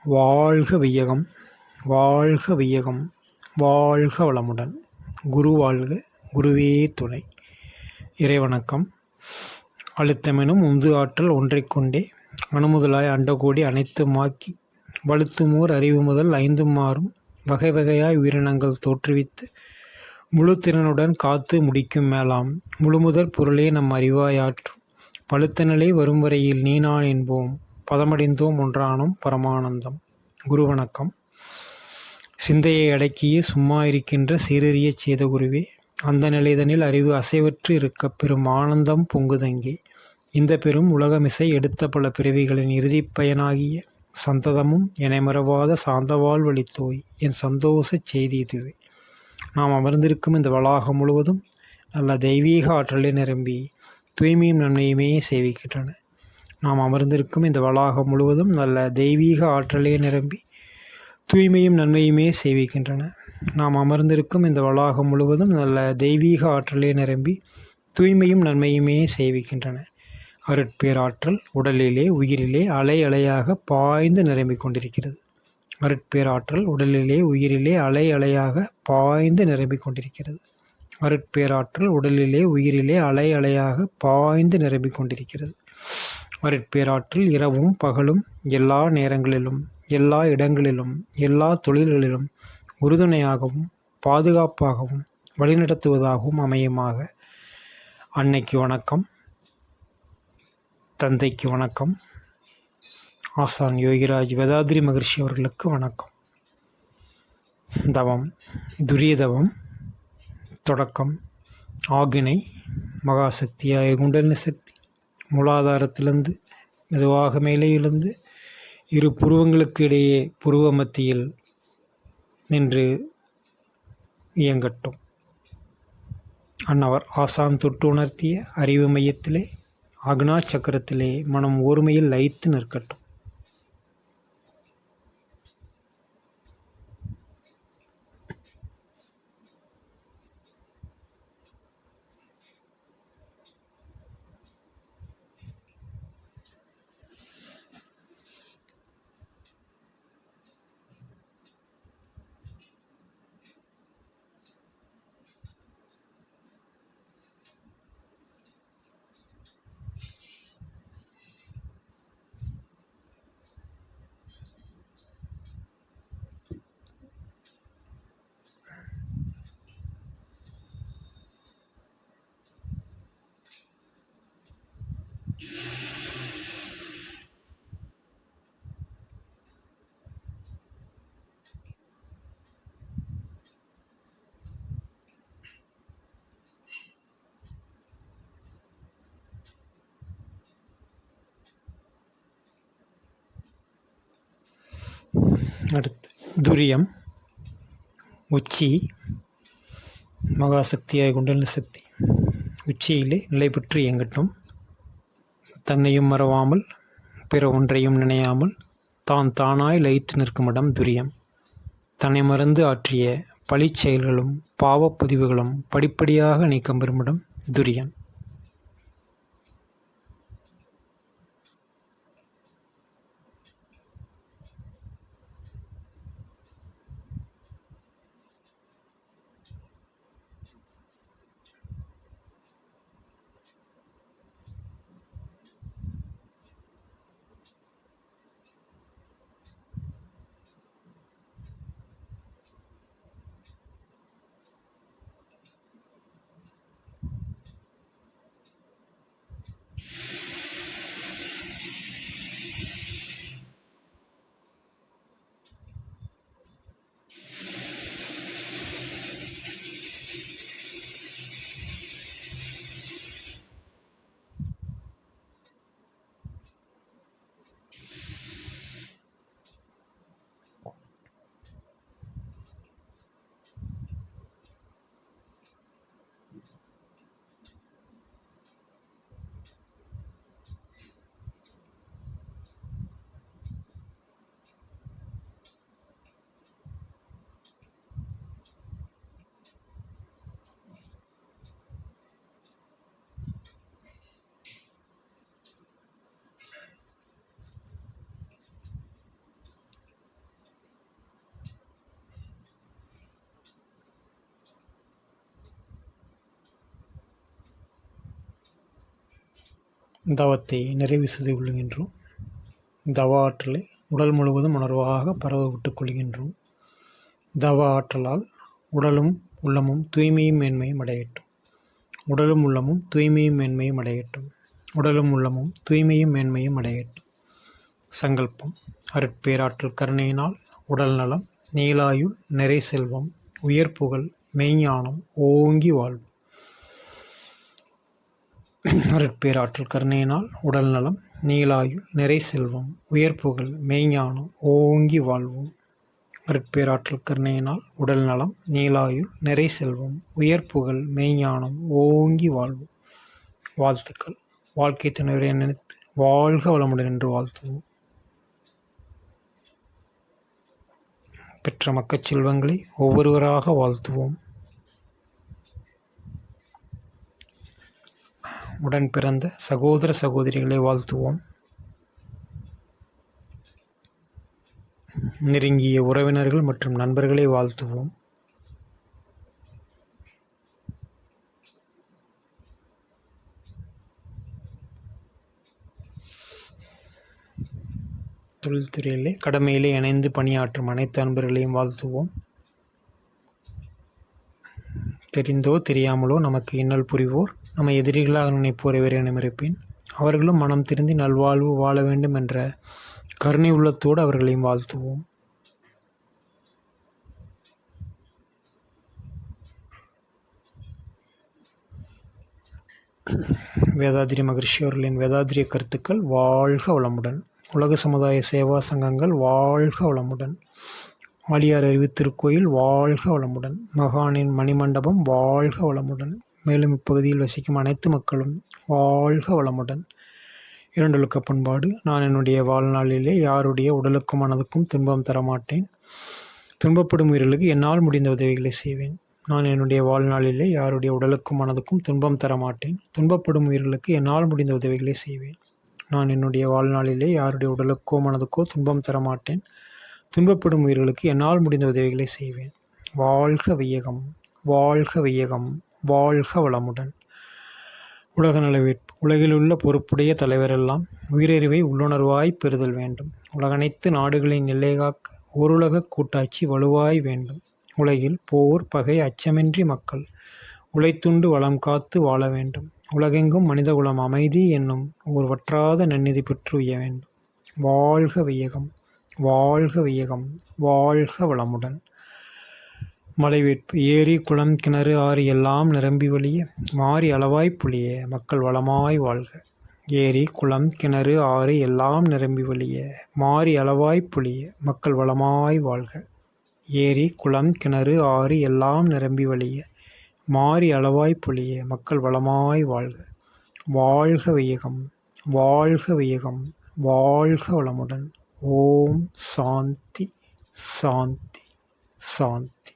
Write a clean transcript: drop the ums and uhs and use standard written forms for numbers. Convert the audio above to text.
வாழ்க வையகம், வாழ்க வையகம், வாழ்க வளமுடன். குரு வாழ்க, குருவே துணை. இறைவணக்கம். அழுத்தமெனும் உந்து ஆற்றல் ஒன்றைக் கொண்டே அணுமுதலாய் அண்டகோடி அனைத்துமாக்கி வலுத்துமோர் அறிவு முதல் ஐந்தும் மாறும் வகை வகையாய் உயிரினங்கள் தோற்றுவித்து முழு திறனுடன் காத்து முடிக்கும் மேலாம் முழுமுதற் பொருளே நம் அறிவாயாற்றும் பழுத்த நிலை வரும் வரையில் நீ நான் என்போம் பதமடைந்தோம் ஒன்றானோம் பரமானந்தம். குரு வணக்கம். சிந்தையை அடக்கியே சும்மா இருக்கின்ற சீரறியச் செய்த குருவே, அந்த நிலைதனில் அறிவு அசைவற்று இருக்க பெரும் ஆனந்தம் பொங்குதங்கே. இந்த பெரும் உலகமிசை எடுத்த பல பிறவிகளின் இறுதிப் பயனாகிய சந்ததமும் எனைமறவாத சாந்த வாழ்வழித்தோய் என் சந்தோஷச் செய்தி இதுவே. நாம் அமர்ந்திருக்கும் இந்த வளாகம் முழுவதும் நல்ல தெய்வீக ஆற்றலை நிரம்பி தூய்மையும் நன்மையுமே சேவிக்கின்றன. நாம் அமர்ந்திருக்கும் இந்த வளாகம் முழுவதும் நல்ல தெய்வீக ஆற்றலே நிரம்பி தூய்மையும் நன்மையுமே சேவிக்கின்றன. நாம் அமர்ந்திருக்கும் இந்த வளாகம் முழுவதும் நல்ல தெய்வீக ஆற்றலே நிரம்பி தூய்மையும் நன்மையுமே சேவிக்கின்றன. அருட்பேராற்றல் உடலிலே உயிரிலே அலை அலையாக பாய்ந்து நிரம்பிக் கொண்டிருக்கிறது. அருட்பேராற்றல் உடலிலே உயிரிலே அலை அலையாக பாய்ந்து நிரம்பிக் கொண்டிருக்கிறது. அருட்பேராற்றல் உடலிலே உயிரிலே அலை அலையாக பாய்ந்து நிரம்பிக் கொண்டிருக்கிறது. அருட்பேராற்றல் இரவும் பகலும் எல்லா நேரங்களிலும் எல்லா இடங்களிலும் எல்லா தொழில்களிலும் உறுதுணையாகவும் பாதுகாப்பாகவும் வழிநடத்துவதாகவும் அமையுமாக. அன்னைக்கு வணக்கம், தந்தைக்கு வணக்கம், ஆசான் யோகிராஜ் வேதாத்ரி மகர்ஷி அவர்களுக்கு வணக்கம். தவம், துரிய தவம் தொடக்கம். ஆகினை மகாசக்தியாய குண்டலினி சக்தி மூலாதாரத்திலிருந்து மெதுவாக மேலே எழுந்து இரு புருவங்களுக்கு இடையே புருவ மத்தியில் நின்று இயங்கட்டும். அன்னவர் ஆசான் தொட்டு உணர்த்திய அறிவு மையத்திலே அக்னா சக்கரத்திலே மனம் ஓர்மையில் லயித்து நிற்கட்டும். அடுத்து துரியம். உச்சி மகாசக்தியாய குண்டலினி சக்தி உச்சியிலே நிலை பெற்று இயங்கட்டும். தன்னையும் மறவாமல் பிற ஒன்றையும் நினையாமல் தான் தானாய் லயித்து நிற்கும் இடம் துரியம். தன்னை மறந்து ஆற்றிய பழிச் செயல்களும் பாவப்பதிவுகளும் படிப்படியாக நீக்கம் பெறும் இடம் துரியம். தவத்தை நிறைவு செய்து கொள்கின்றோம். தவ ஆற்றலை உடல் முழுவதும் உணர்வாக பரவ விட்டுக் கொள்கின்றோம். தவ ஆற்றலால் உடலும் உள்ளமும் தூய்மையும் மேன்மையும் அடையட்டும். உடலும் உள்ளமும் தூய்மையும் மேன்மையும் அடையட்டும். உடலும் உள்ளமும் தூய்மையும் மேன்மையும் அடையட்டும். சங்கல்பம். அருட்பேராற்றல் கருணையினால் உடல் நலம், நீலாயுள், நிறை செல்வம், உயர் புகழ், மெய்ஞானம் ஓங்கி வாழ்வு. அருட்பேராற்றல் கருணையினால் உடல் நலம், நீலாயுள், நிறை செல்வம், உயர் புகழ், மெய்ஞானம் ஓங்கி வாழ்வோம். அருட்பேராற்றல் கருணையினால் உடல் நலம், நீலாயுள், நிறை செல்வம், உயர் புகழ், மெய்ஞானம் ஓங்கி வாழ்வோம். வாழ்த்துக்கள். வாழ்க்கை துணைவரை நினைத்து வாழ்க வளமுடன் என்று வாழ்த்துவோம். பெற்ற மக்கள் செல்வங்களை ஒவ்வொருவராக வாழ்த்துவோம். உடன் பிறந்த சகோதர சகோதரிகளை வாழ்த்துவோம். நெருங்கிய உறவினர்கள் மற்றும் நண்பர்களை வாழ்த்துவோம். தொழில்துறையிலே கடமையிலே இணைந்து பணியாற்றும் அனைத்து அன்பர்களையும் வாழ்த்துவோம். தெரிந்தோ தெரியாமலோ நமக்கு இன்னல் புரிவோர், நம்ம எதிரிகளாக நினைப்போர் எவரேனும் இருப்பேன், அவர்களும் மனம் திருந்தி நல்வாழ்வு வாழ வேண்டும் என்ற கருணை உள்ளத்தோடு அவர்களையும் வாழ்த்துவோம். வேதாத்திரி மகரிஷி அவர்களின் வேதாத்திரிய கருத்துக்கள் வாழ்க வளமுடன். உலக சமுதாய சேவா சங்கங்கள் வாழ்க வளமுடன். ஆழியார் அறிவு திருக்கோயில் வாழ்க வளமுடன். மகானின் மணிமண்டபம் வாழ்க வளமுடன். மேலும் இப்பகுதியில் வசிக்கும் அனைத்து மக்களும் வாழ்க வளமுடன். இரண்டொழுக்க பண்பாடு. நான் என்னுடைய வாழ்நாளிலே யாருடைய உடலுக்கும் மனதுக்கும் துன்பம் தரமாட்டேன். துன்பப்படும் உயிர்களுக்கு என்னால் முடிந்த உதவிகளை செய்வேன். நான் என்னுடைய வாழ்நாளிலே யாருடைய உடலுக்கும் மனதுக்கும் துன்பம் தரமாட்டேன். துன்பப்படும் உயிர்களுக்கு என்னால் முடிந்த உதவிகளை செய்வேன். நான் என்னுடைய வாழ்நாளிலே யாருடைய உடலுக்கோ மனதுக்கோ துன்பம் தரமாட்டேன். துன்பப்படும் உயிர்களுக்கு என்னால் முடிந்த உதவிகளை செய்வேன். வாழ்க வையகம், வாழ்க வையகம், வாழ்க வளமுடன். உலக நலவேட்பு. உலகிலுள்ள பொறுப்புடைய தலைவரெல்லாம் உயிரறிவை உள்ளுணர்வாய் பெறுதல் வேண்டும். உலகனைத்து நாடுகளின் எல்லை காக்க ஓருலக கூட்டாட்சி வலுவாய் வேண்டும். உலகில் போர் பகை அச்சமின்றி மக்கள் உழைத்துண்டு வளம் காத்து வாழ வேண்டும். உலகெங்கும் மனிதகுலம் அமைதி என்னும் ஒரு வற்றாத நன்னிதி பெற்று உய்ய வேண்டும். வாழ்க வையகம், வாழ்க வையகம், வாழ்க வளமுடன். மலைவேட்பு. ஏரி குளம் கிணறு ஆறு எல்லாம் நிரம்பி வழிய மாறி அளவாய் புளிய மக்கள் வளமாய் வாழ்க. ஏரி குளம் கிணறு ஆறு எல்லாம் நிரம்பி வழிய மாறி அளவாய் புளிய மக்கள் வளமாய் வாழ்க. ஏரி குளம் கிணறு ஆறு எல்லாம் நிரம்பி வழிய மாறி அளவாய் புளிய மக்கள் வளமாய் வாழ்க. வாழ்க வையகம், வாழ்க வையகம், வாழ்க வளமுடன். ஓம் சாந்தி, சாந்தி, சாந்தி.